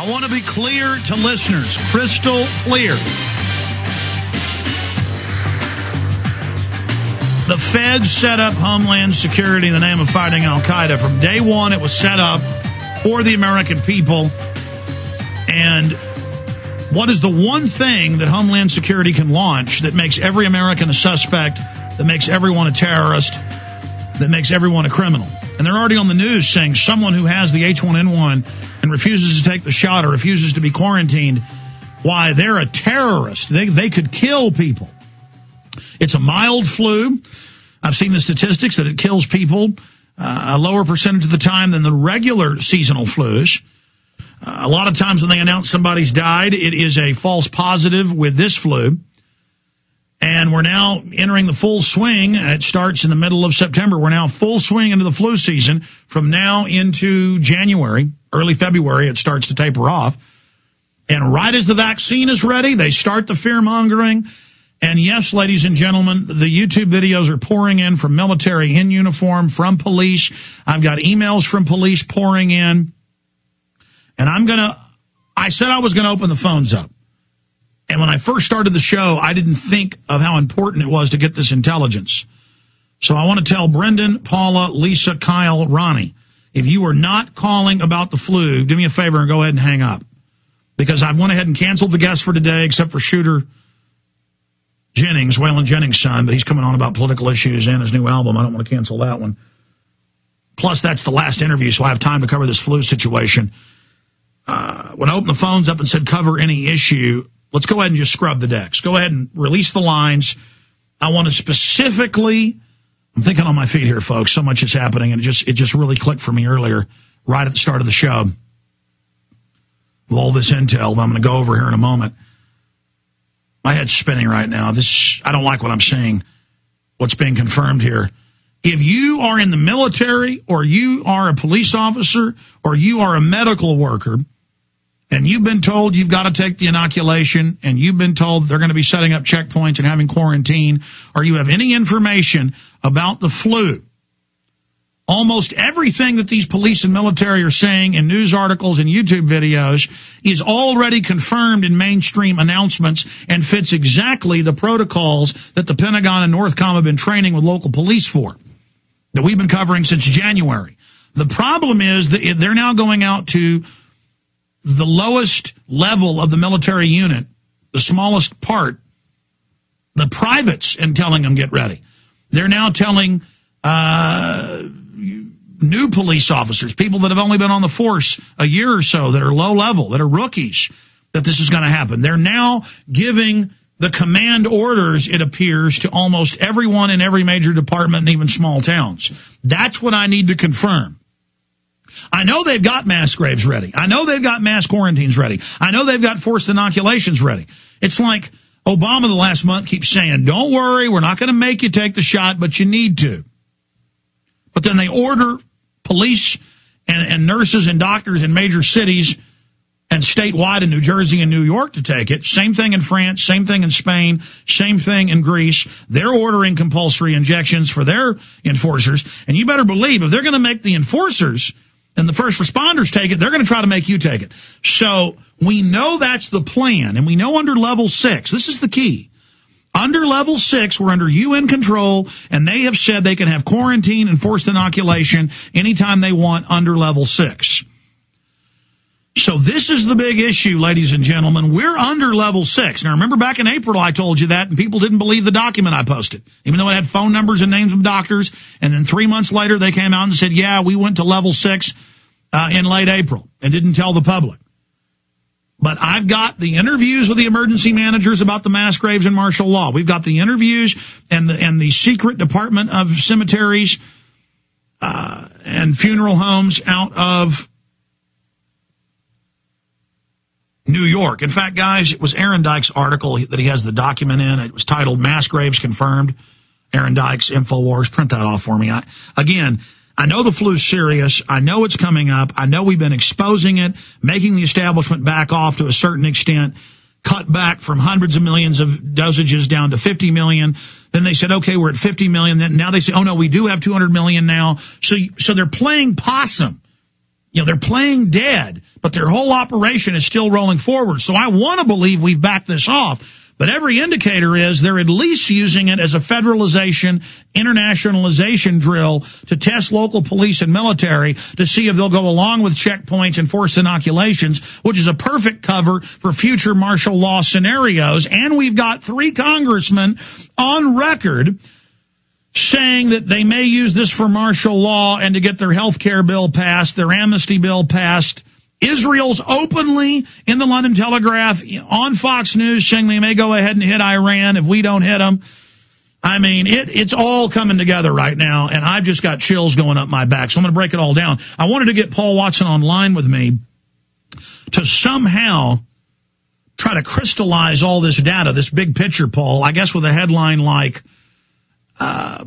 I want to be clear to listeners, crystal clear. The feds set up Homeland Security in the name of fighting al-Qaeda. From day one, it was set up for the American people. And what is the one thing that Homeland Security can launch that makes every American a suspect, that makes everyone a terrorist, that makes everyone a criminal? And they're already on the news saying someone who has the H1N1 and refuses to take the shot or refuses to be quarantined, why, they're a terrorist. They could kill people. It's a mild flu. I've seen the statistics that it kills people a lower percentage of the time than the regular seasonal flus. A lot of times when they announce somebody's died, it is a false positive with this flu. And we're now entering the full swing. It starts in the middle of September. We're now full swing into the flu season. From now into January, early February, it starts to taper off. And right as the vaccine is ready, they start the fear-mongering. And yes, ladies and gentlemen, the YouTube videos are pouring in from military in uniform, from police. I've got emails from police pouring in. And I said I was going to open the phones up. And when I first started the show, I didn't think of how important it was to get this intelligence. So I want to tell Brendan, Paula, Lisa, Kyle, Ronnie, if you are not calling about the flu, do me a favor and go ahead and hang up. Because I went ahead and canceled the guest for today, except for Shooter Jennings, Waylon Jennings' son, but he's coming on about political issues and his new album. I don't want to cancel that one. Plus, that's the last interview, so I have time to cover this flu situation. When I opened the phones up and said cover any issue, let's go ahead and just scrub the decks. Go ahead and release the lines. I want to specifically, I'm thinking on my feet here, folks. So much is happening, and it just really clicked for me earlier, right at the start of the show. With all this intel that I'm going to go over here in a moment. My head's spinning right now. I don't like what I'm seeing, what's being confirmed here. If you are in the military, or you are a police officer, or you are a medical worker, and you've been told you've got to take the inoculation, and you've been told they're going to be setting up checkpoints and having quarantine, or you have any information about the flu, almost everything that these police and military are saying in news articles and YouTube videos is already confirmed in mainstream announcements and fits exactly the protocols that the Pentagon and Northcom have been training with local police for, that we've been covering since January. The problem is that they're now going out to the lowest level of the military unit, the smallest part, the privates, and telling them get ready. They're now telling new police officers, people that have only been on the force a year or so, that are low level, that are rookies, that this is going to happen. They're now giving the command orders, it appears, to almost everyone in every major department and even small towns. That's what I need to confirm. I know they've got mass graves ready. I know they've got mass quarantines ready. I know they've got forced inoculations ready. It's like Obama the last month keeps saying, don't worry, we're not going to make you take the shot, but you need to. But then they order police and nurses and doctors in major cities and statewide in New Jersey and New York to take it. Same thing in France, same thing in Spain, same thing in Greece. They're ordering compulsory injections for their enforcers. And you better believe if they're going to make the enforcers and the first responders take it, they're going to try to make you take it. So we know that's the plan, and we know under level 6, this is the key. Under level 6, we're under UN control, and they have said they can have quarantine and forced inoculation anytime they want under level 6. So this is the big issue, ladies and gentlemen. We're under level 6. Now, remember back in April I told you that, and people didn't believe the document I posted, even though it had phone numbers and names of doctors. And then 3 months later, they came out and said, yeah, we went to level 6 in late April and didn't tell the public. But I've got the interviews with the emergency managers about the mass graves and martial law. We've got the interviews and the secret Department of Cemeteries and funeral homes out of New York. In fact, guys, it was Aaron Dyke's article that he has the document in. It was titled Mass Graves Confirmed. Aaron Dyke's InfoWars. Print that off for me. I know the flu's serious. I know it's coming up. I know we've been exposing it, making the establishment back off to a certain extent, cut back from hundreds of millions of dosages down to 50 million. Then they said, okay, we're at 50 million. Then now they say, oh no, we do have 200 million now. So they're playing possum. You know, they're playing dead but their whole operation is still rolling forward. So I want to believe we've backed this off. But every indicator is they're at least using it as a federalization, internationalization drill to test local police and military to see if they'll go along with checkpoints and forced inoculations, which is a perfect cover for future martial law scenarios. And we've got 3 congressmen on record saying that they may use this for martial law and to get their health care bill passed, their amnesty bill passed. Israel's openly in the London Telegraph on Fox News saying they may go ahead and hit Iran if we don't hit them. I mean, it's all coming together right now, and I've just got chills going up my back. So I'm going to break it all down. I wanted to get Paul Watson online with me to somehow try to crystallize all this data, this big picture, Paul, I guess with a headline like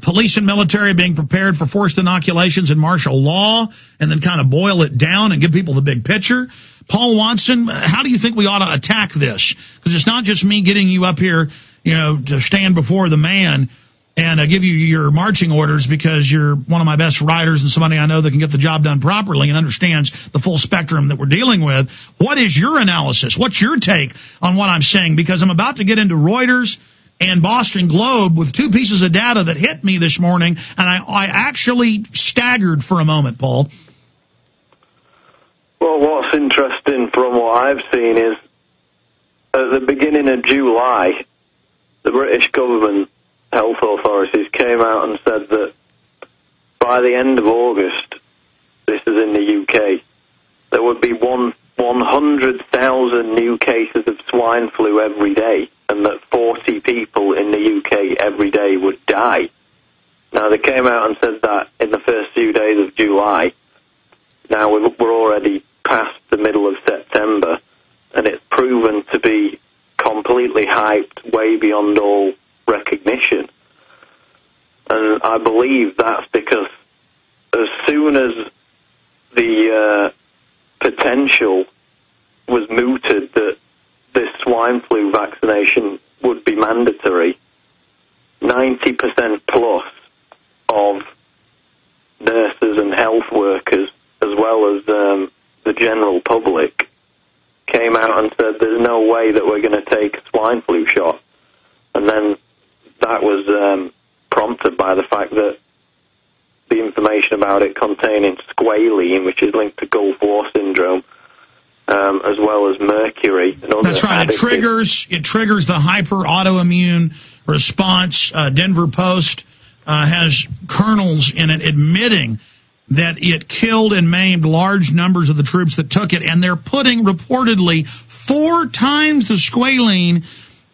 police and military being prepared for forced inoculations and martial law, and then kind of boil it down and give people the big picture. Paul Watson, how do you think we ought to attack this? Because it's not just me getting you up here, to stand before the man and give you your marching orders because you're one of my best writers and somebody I know that can get the job done properly and understands the full spectrum that we're dealing with. What is your analysis? What's your take on what I'm saying? Because I'm about to get into Reuters and Boston Globe with 2 pieces of data that hit me this morning, and I actually staggered for a moment, Paul. Well, what's interesting from what I've seen is at the beginning of July, the British government health authorities came out and said that by the end of August, this is in the UK, there would be 100,000 new cases of swine flu every day, and that 40 people in the UK every day would die. Now, they came out and said that in the first few days of July. Now, we're already past the middle of September, and it's proven to be completely hyped, way beyond all recognition. And I believe that's because as soon as the potential was mooted that this swine flu vaccination would be mandatory, 90% plus of nurses and health workers, as well as the general public, came out and said there's no way that we're going to take a swine flu shot. And then that was prompted by the fact that the information about it containing squalene, which is linked to Gulf War syndrome, as well as mercury. That's right. It triggers the hyper autoimmune response. Denver Post has kernels in it admitting that it killed and maimed large numbers of the troops that took it, and they're putting reportedly 4 times the squalene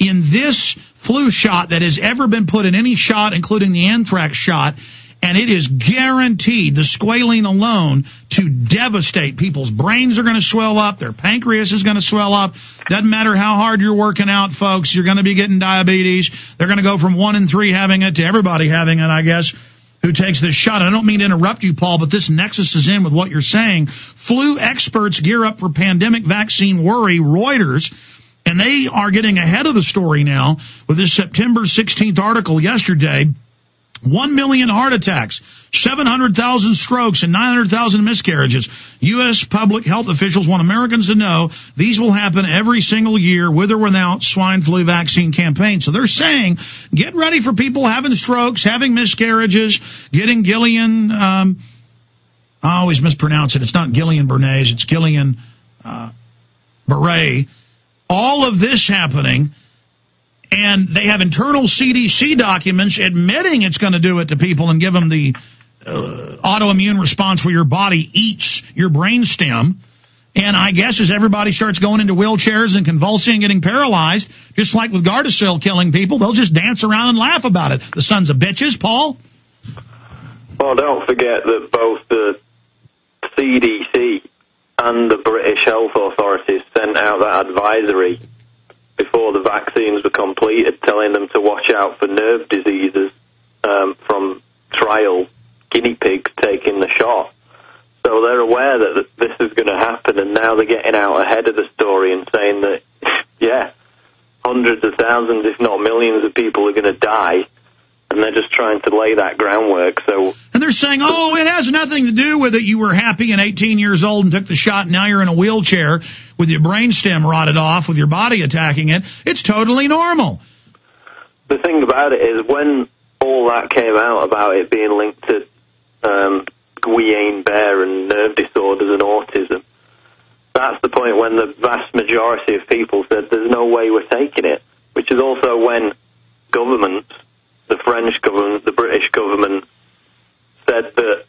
in this flu shot that has ever been put in any shot, including the anthrax shot. And it is guaranteed, the squalene alone, to devastate. People's brains are going to swell up. Their pancreas is going to swell up. Doesn't matter how hard you're working out, folks. You're going to be getting diabetes. They're going to go from 1 in 3 having it to everybody having it, I guess, who takes this shot. I don't mean to interrupt you, Paul, but this nexus is in with what you're saying. Flu experts gear up for pandemic vaccine worry. Reuters, and they are getting ahead of the story now with this September 16th article yesterday. 1 million heart attacks, 700,000 strokes, and 900,000 miscarriages. U.S. public health officials want Americans to know these will happen every single year with or without swine flu vaccine campaign. So they're saying, get ready for people having strokes, having miscarriages, getting Guillain, I always mispronounce it. It's not Guillain-Barré, it's Guillain-Barré. All of this happening. And they have internal CDC documents admitting it's going to do it to people and give them the autoimmune response where your body eats your brainstem. And I guess as everybody starts going into wheelchairs and convulsing and getting paralyzed, just like with Gardasil killing people, they'll just dance around and laugh about it. The sons of bitches, Paul? Well, don't forget that both the CDC and the British health authorities sent out that advisory before the vaccines were completed, telling them to watch out for nerve diseases from trial guinea pigs taking the shot. So they're aware that this is going to happen, and now they're getting out ahead of the story and saying that, yeah, hundreds of thousands, if not millions of people are going to die, and they're just trying to lay that groundwork. So, And they're saying, oh, it has nothing to do with it. You were happy and 18 years old and took the shot. And now you're in a wheelchair with your brainstem rotted off with your body attacking it. It's totally normal. The thing about it is when all that came out about it being linked to Guillain-Barré and nerve disorders and autism, that's the point when the vast majority of people said there's no way we're taking it, which is also when governments, the French government, the British government, said that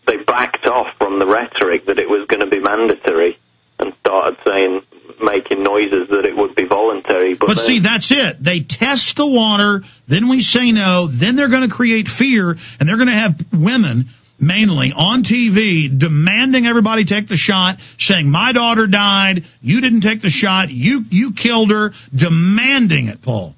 they backed off from the rhetoric that it was going to be mandatory and started saying, making noises that it would be voluntary. But see, that's it. They test the water, then we say no, then they're going to create fear, and they're going to have women, mainly, on TV, demanding everybody take the shot, saying, my daughter died, you didn't take the shot, you killed her, demanding it, Paul.